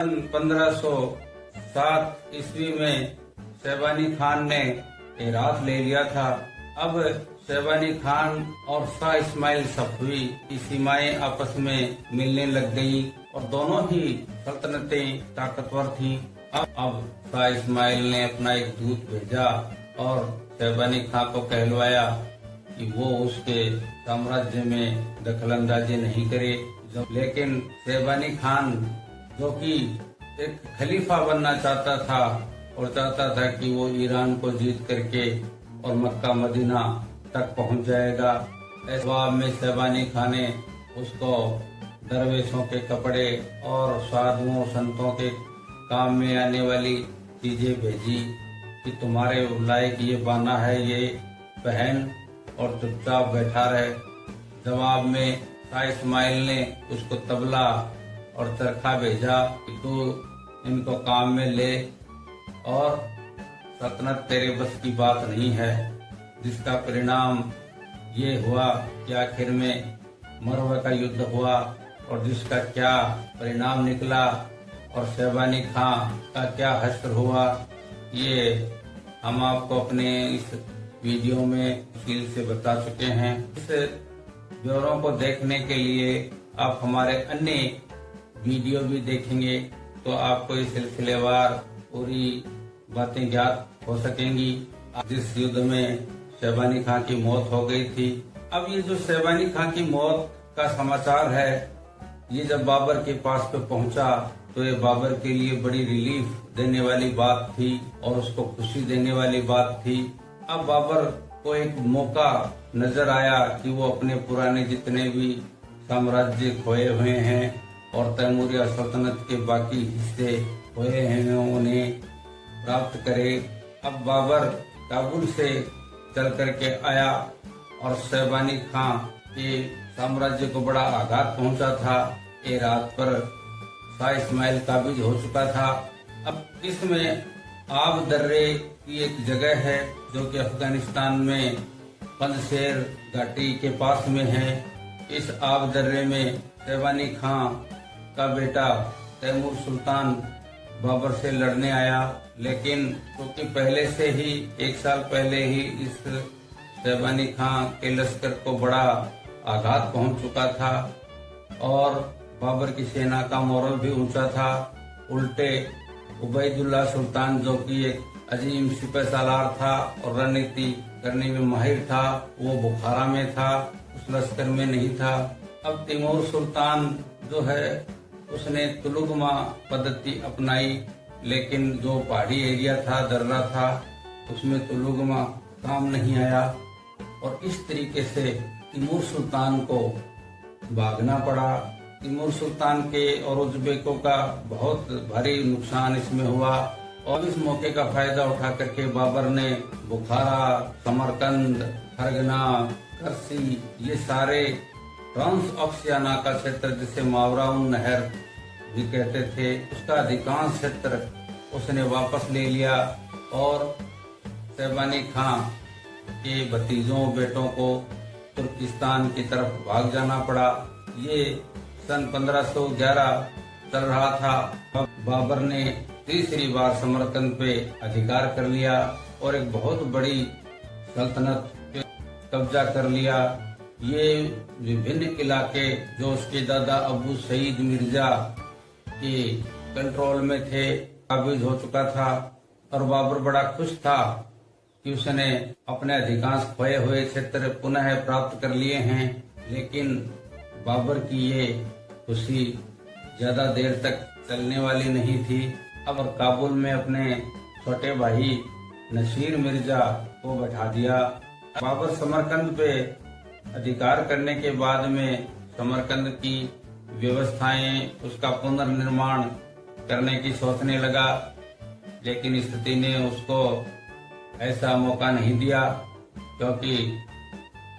सन 1507 ईस्वी में शैबानी खान ने हेरात ले लिया था। अब शैबानी खान और शाह इस्माइल सफवी की सीमाएं आपस में मिलने लग गई और दोनों ही सल्तनतें ताकतवर थीं। अब शाह इस्माइल ने अपना एक दूत भेजा और शैबानी खान को कहलवाया कि वो उसके साम्राज्य में दखलंदाजी नहीं करे। लेकिन शैबानी खान, जो कि एक खलीफा बनना चाहता था और चाहता था कि वो ईरान को जीत करके और मक्का मदीना तक पहुंच जाएगा, इस जवाब में शैबानी खान ने उसको दरवेशों के कपड़े और साधुओं संतों के काम में आने वाली चीजें भेजी कि तुम्हारे लायक ये बाना है, ये पहन और चुपचाप बैठा रहे। जवाब में शाह इस्माइल ने उसको तबला और चरखा भेजा कि तू इनको काम में ले और सल्तनत तेरे बस की बात नहीं है। जिसका परिणाम ये हुआ कि आखिर में मरवा का युद्ध हुआ और जिसका क्या परिणाम निकला और शैबानी खान का क्या हश्र हुआ, ये हम आपको अपने इस वीडियो में तफसील से बता चुके हैं। इस ब्यौरों को देखने के लिए आप हमारे अन्य वीडियो भी देखेंगे तो आपको इस सिलसिलेवार पूरी बातें ज्ञात हो सकेंगी। जिस युद्ध में शैबानी खान की मौत हो गई थी, अब ये जो शैबानी खान की मौत का समाचार है, ये जब बाबर के पास पे पहुंचा तो ये बाबर के लिए बड़ी रिलीफ देने वाली बात थी और उसको खुशी देने वाली बात थी। अब बाबर को एक मौका नजर आया कि वो अपने पुराने जितने भी साम्राज्य खोए हुए हैं और तैमूरिया सल्तनत के बाकी हिस्से खोए हैं उन्हें प्राप्त करे। अब बाबर काबुल से चल करके आया और शैबानी खान के साम्राज्य को बड़ा आघात पहुंचा था। ये रात पर शाह इस्माइल काबिज हो चुका था। अब इसमें आब दर्रे की एक जगह है जो कि अफगानिस्तान में पंजशेर घाटी के पास में है। इस आब दर्रे में शैबानी खान का बेटा तैमूर सुल्तान बाबर से लड़ने आया, लेकिन क्योंकि पहले से ही 1 साल पहले ही इस शैबानी खान के लश्कर को बड़ा आघात पहुंच चुका था और बाबर की सेना का मोरल भी ऊंचा था। उल्टे उबैदुल्ला सुल्तान, जो कि एक अजीम सिपह सालार था और रणनीति करने में माहिर था, वो बुखारा में था, उस लश्कर में नहीं था। अब तैमूर सुल्तान जो है उसने तुलुगमा पद्धति अपनाई, लेकिन जो पहाड़ी एरिया था, दर्रा था, उसमें तुलुगमा काम नहीं आया और इस तरीके से तैमूर सुल्तान को भागना पड़ा। तैमूर सुल्तान के और उज़्बेकों का बहुत भारी नुकसान इसमें हुआ और इस मौके का फायदा उठा करके बाबर ने बुखारा, समरकंद, फरगना, करसी, ये सारे ट्रांस ऑक्सियाना का क्षेत्र जिसे मावराउन नहर भी कहते थे, उसका अधिकांश क्षेत्र उसने वापस ले लिया और शैबानी खान के भतीजों बेटों को तुर्किस्तान की तरफ भाग जाना पड़ा। ये सन 1511 चल रहा था। बाबर ने तीसरी बार समरकंद पे अधिकार कर लिया और एक बहुत बड़ी सल्तनत पे कब्जा कर लिया। ये विभिन्न इलाके जो उसके दादा अबू सईद मिर्जा के कंट्रोल में थे काबिज हो चुका था और बाबर बड़ा खुश था कि उसने अपने अधिकांश खोए हुए क्षेत्र पुनः प्राप्त कर लिए हैं। लेकिन बाबर की ये खुशी ज्यादा देर तक चलने वाली नहीं थी। अब काबुल में अपने छोटे भाई नसीर मिर्जा को बैठा दिया। बाबर समरकंद पे अधिकार करने के बाद में समरकंद की व्यवस्थाएं, उसका पुनर्निर्माण करने की सोचने लगा, लेकिन स्थिति ने उसको ऐसा मौका नहीं दिया क्योंकि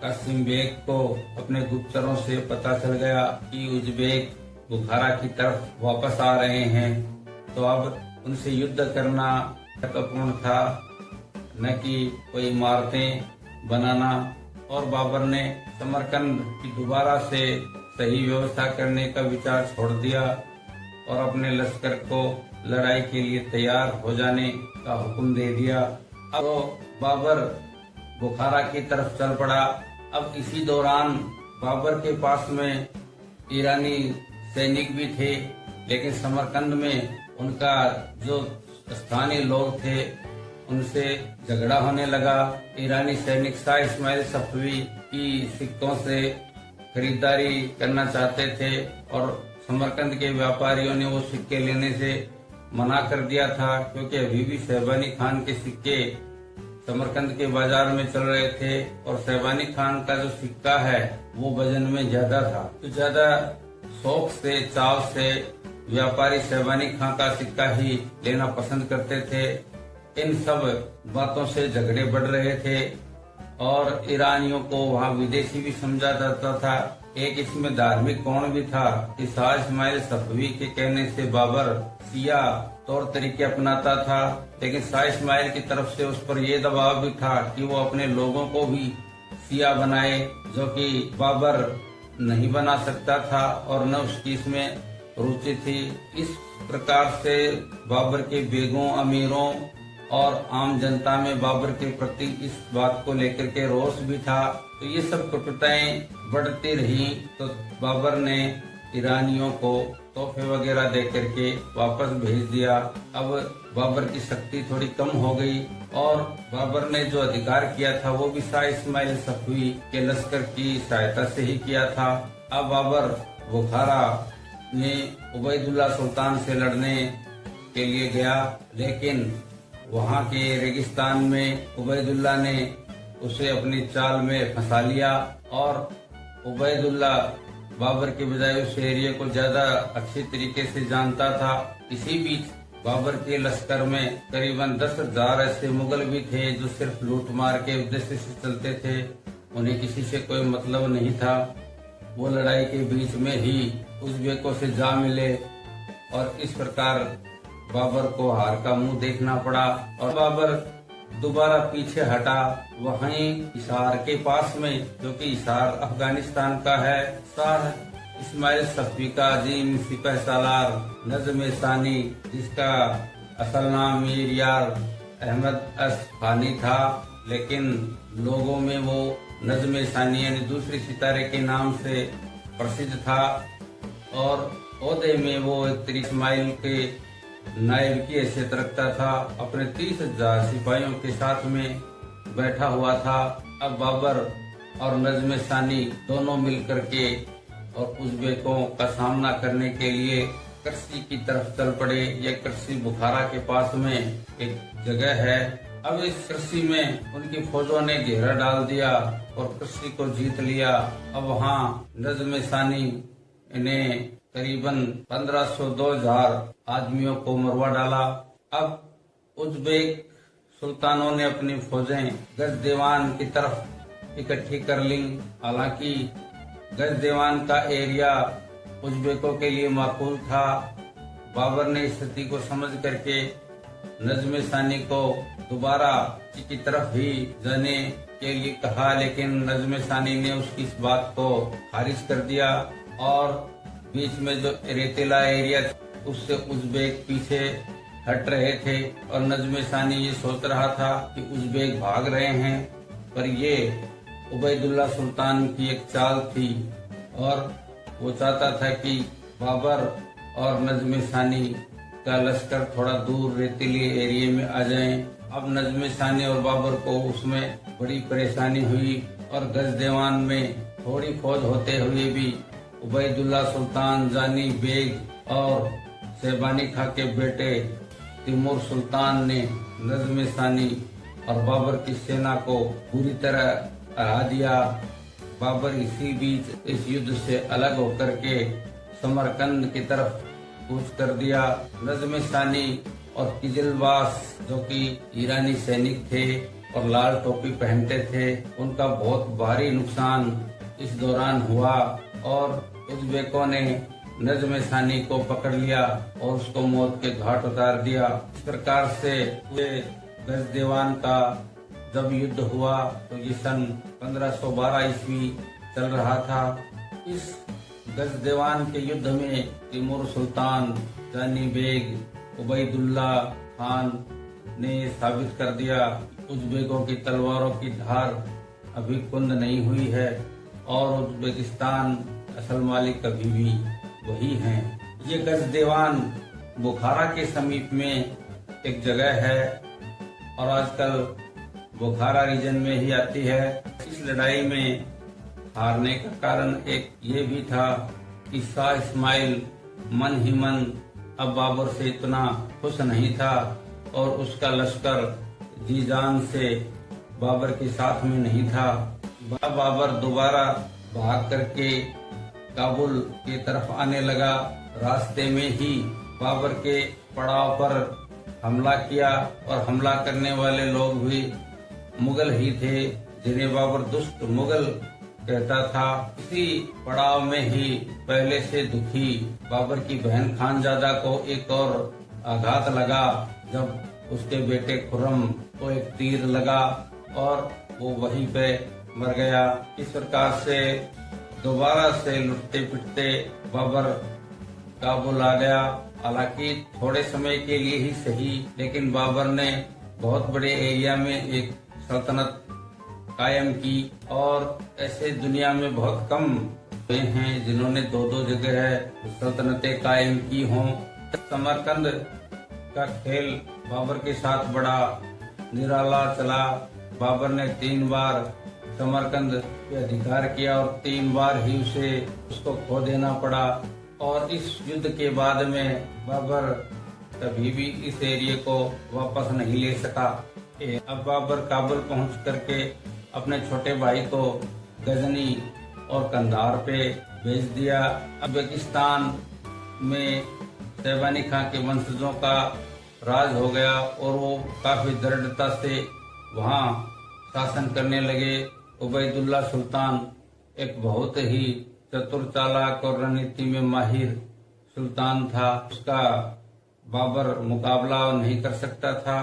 कासिम बेग को अपने गुप्तचरों से पता चल गया कि उज़्बेक बुखारा की तरफ वापस आ रहे हैं, तो अब उनसे युद्ध करना महत्वपूर्ण था, न कि कोई इमारतें बनाना। और बाबर ने समरकंद की दोबारा से सही व्यवस्था करने का विचार छोड़ दिया और अपने लश्कर को लड़ाई के लिए तैयार हो जाने का हुक्म दे दिया। अब बाबर बुखारा की तरफ चल पड़ा। अब इसी दौरान बाबर के पास में ईरानी सैनिक भी थे, लेकिन समरकंद में उनका जो स्थानीय लोग थे उनसे झगड़ा होने लगा। ईरानी सैनिक शाह इस्माइल सफवी की सिक्कों से खरीदारी करना चाहते थे और समरकंद के व्यापारियों ने वो सिक्के लेने से मना कर दिया था, क्योंकि अभी भी शहबानी खान के सिक्के समरकंद के बाजार में चल रहे थे और शहबानी खान का जो सिक्का है वो वजन में ज्यादा था। तो ज्यादा शौक से चाव से व्यापारी शहबानी खान का सिक्का ही लेना पसंद करते थे। इन सब बातों से झगड़े बढ़ रहे थे और ईरानियों को वहाँ विदेशी भी समझा जाता था। एक इसमें धार्मिक कोण भी था कि शाह इस्माइल सफवी के कहने से बाबर शिया तौर तरीके अपनाता था, लेकिन शाह इस्माइल की तरफ से उस पर यह दबाव भी था कि वो अपने लोगों को भी शिया बनाए, जो कि बाबर नहीं बना सकता था और न उसकी इसमें रुचि थी। इस प्रकार से बाबर के बेगों, अमीरों और आम जनता में बाबर के प्रति इस बात को लेकर के रोष भी था। तो ये सब कटुताएं बढ़ती रही, तो बाबर ने ईरानियों को तोहफे वगैरह दे करके वापस भेज दिया। अब बाबर की शक्ति थोड़ी कम हो गई और बाबर ने जो अधिकार किया था वो भी शाह इस्माइल सफवी के लश्कर की सहायता से ही किया था। अब बाबर बुखारा में उबैदुल्ला सुल्तान से लड़ने के लिए गया, लेकिन वहाँ के रेगिस्तान में उबैदुल्ला ने उसे अपनी चाल में फंसा लिया और उबैदुल्ला बाबर के बजाय उस एरिया को ज्यादा अच्छी तरीके से जानता था। इसी बीच बाबर के लश्कर में करीबन 10,000 ऐसे मुगल भी थे जो सिर्फ लूट मार के उद्देश्य से चलते थे, उन्हें किसी से कोई मतलब नहीं था। वो लड़ाई के बीच में ही उज़्बेकों से जा मिले और इस प्रकार बाबर को हार का मुंह देखना पड़ा और बाबर दोबारा पीछे हटा। वहीं हिसार के पास में, जो कि हिसार अफगानिस्तान का है, शाह इस्माइल सफवी का अजीम सिपह सालार नज़्म सानी, जिसका असल नाम मीर यार अहमद असफानी था, लेकिन लोगों में वो नज़्म सानी यानी दूसरे सितारे के नाम से प्रसिद्ध था और ओहदे में वो इस्माइल के नायब की हैसियत रखता था। अपने 30,000 सिपाहियों के साथ में बैठा हुआ था। अब बाबर और नज़्म सानी दोनों मिलकर के और उज़्बेकों का सामना करने के लिए कर्सी की तरफ चल पड़े। यह कर्सी बुखारा के पास में एक जगह है। अब इस कर्सी में उनकी फौजों ने घेरा डाल दिया और कर्सी को जीत लिया। अब वहाँ नज़्म सानी ने करीबन 1500-2000 आदमियों को मरवा डाला। अब उज़्बेक सुल्तानों ने अपनी फौजें गजदेवान की तरफ इकट्ठी कर ली। हालांकि गजदेवान का एरिया उज़्बेकों के लिए माकूल था। बाबर ने इस स्थिति को समझ करके नज़्म सानी को दोबारा की तरफ ही जाने के लिए कहा, लेकिन नज़्म सानी ने उसकी इस बात को खारिज कर दिया और बीच में जो रेतीला एरिया उससे उज़्बेक पीछे हट रहे थे और नज़्म सानी ये सोच रहा था कि उज़्बेक भाग रहे हैं, पर ये उबैदुल्ला सुल्तान की एक चाल थी और वो चाहता था कि बाबर और नज़्म सानी का लश्कर थोड़ा दूर रेतीले एरिया में आ जाएं। अब नज़्म सानी और बाबर को उसमें बड़ी परेशानी हुई और गजदेवान में थोड़ी फौज होते हुए भी उबैदुल्ला सुल्तान, जानी बेग और शहबानी खां के बेटे तिमूर सुल्तान ने नज़्म सानी और बाबर की सेना को पूरी तरह हरा दिया। बाबर इसी बीच इस युद्ध से अलग होकर के समरकंद की तरफ कूच कर दिया। नज़्म सानी और किजलवास, जो कि ईरानी सैनिक थे और लाल टोपी पहनते थे, उनका बहुत भारी नुकसान इस दौरान हुआ और उज़्बेकों ने नज़्म सानी को पकड़ लिया और उसको मौत के घाट उतार दिया। इस प्रकार से गजदेवान का जब युद्ध हुआ तो ये सन 1512 ईस्वी चल रहा था। इस गजदेवान के युद्ध में तिमूर सुल्तान जानी बेग उबैदुल्ला खान ने साबित कर दिया उज़्बेकों की तलवारों की धार अभी कुंद नहीं हुई है और उज़्बेकिस्तान असल मालिक अभी भी वही हैं। ये गजदेवान बुखारा के समीप में एक जगह है और आजकल बुखारा रीजन में ही आती है। इस लड़ाई में हारने का कारण एक ये भी था कि शाह इस्माइल मन ही मन अब बाबर से इतना खुश नहीं था और उसका लश्कर जी जान से बाबर के साथ में नहीं था। बाबर दोबारा भाग करके काबुल की तरफ आने लगा। रास्ते में ही बाबर के पड़ाव पर हमला किया और हमला करने वाले लोग भी मुगल ही थे जिन्हें बाबर दुष्ट मुगल कहता था। इसी पड़ाव में ही पहले से दुखी बाबर की बहन खानजादा को एक और आघात लगा जब उसके बेटे खुर्रम को एक तीर लगा और वो वहीं पे मर गया। इस प्रकार से दोबारा से लुटते पिटते बाबर काबुल आ गया। हालांकि थोड़े समय के लिए ही सही, लेकिन बाबर ने बहुत बड़े एरिया में एक सल्तनत कायम की और ऐसे दुनिया में बहुत कम हुए हैं जिन्होंने दो दो जगह सल्तनतें कायम की हों। समरकंद का खेल बाबर के साथ बड़ा निराला चला। बाबर ने 3 बार समरकंद पे अधिकार किया और 3 बार ही उसको खो देना पड़ा और इस युद्ध के बाद में बाबर कभी भी इस एरिया को वापस नहीं ले सका। अब बाबर काबुल पहुंच करके अपने छोटे भाई को गजनी और कंधार पे भेज दिया। उज़्बेकिस्तान में शैबानी खां के वंशजों का राज हो गया और वो काफी दृढ़ता से वहाँ शासन करने लगे। उबैदुल्ला सुल्तान एक बहुत ही चतुर चालाक और रणनीति में माहिर सुल्तान था। उसका बाबर मुकाबला नहीं कर सकता था।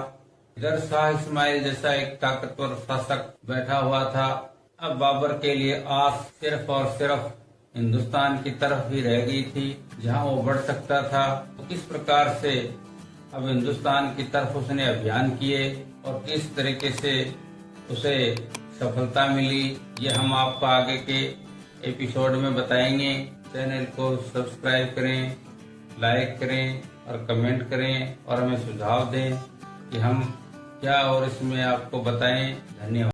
इधर शाह इस्माइल जैसा एक ताकतवर शासक बैठा हुआ था। अब बाबर के लिए आस सिर्फ और सिर्फ हिंदुस्तान की तरफ ही रह गई थी जहां वो बढ़ सकता था। तो किस प्रकार से अब हिंदुस्तान की तरफ उसने अभियान किए और किस तरीके से उसे सफलता मिली, ये हम आपको आगे के एपिसोड में बताएंगे। चैनल को सब्सक्राइब करें, लाइक करें और कमेंट करें और हमें सुझाव दें कि हम क्या और इसमें आपको बताएं। धन्यवाद।